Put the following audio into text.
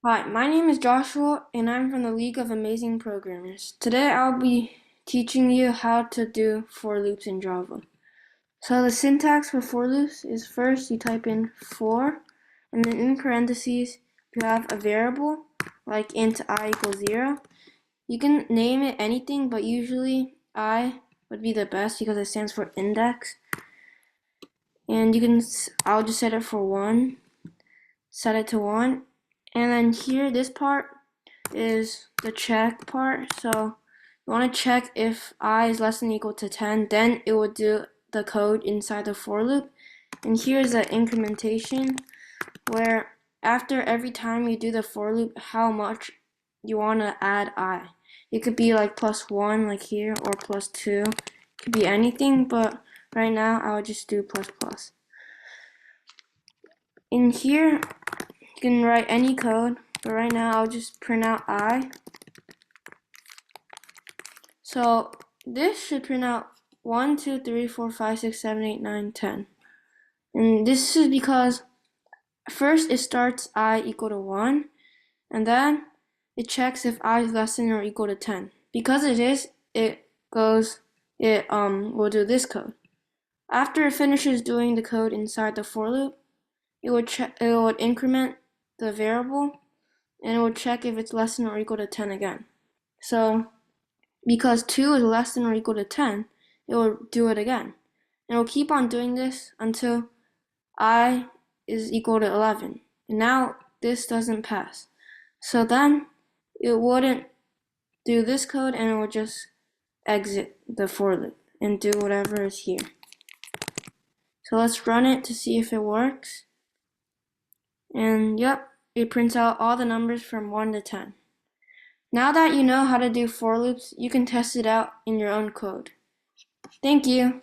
Hi, my name is Joshua and I'm from the League of Amazing Programmers. Today I'll be teaching you how to do for loops in Java. So the syntax for loops is first you type in for, and then in parentheses you have a variable like int I equals 0. You can name it anything, but usually I would be the best because it stands for index. And I'll just set it for 1, set it to 1. And then here, this part is the check part. So you want to check if I is less than or equal to 10, then it will do the code inside the for loop. And here's the incrementation where after every time you do the for loop, how much you want to add I. It could be like +1 like here, or +2. It could be anything, but right now I'll just do ++. In here, you can write any code, but right now I'll just print out I. So this should print out 1, 2, 3, 4, 5, 6, 7, 8, 9, 10. And this is because first it starts I equal to 1, and then it checks if I is less than or equal to 10. Because it is, it will do this code. After it finishes doing the code inside the for loop, it would increment the variable, and it would check if it's less than or equal to 10 again. So because 2 is less than or equal to 10, it will do it again. And it will keep on doing this until I is equal to 11. And now this doesn't pass. So then it wouldn't do this code, and it would just exit the for loop and do whatever is here. So let's run it to see if it works. And yep, it prints out all the numbers from 1 to 10. Now that you know how to do for loops, you can test it out in your own code. Thank you.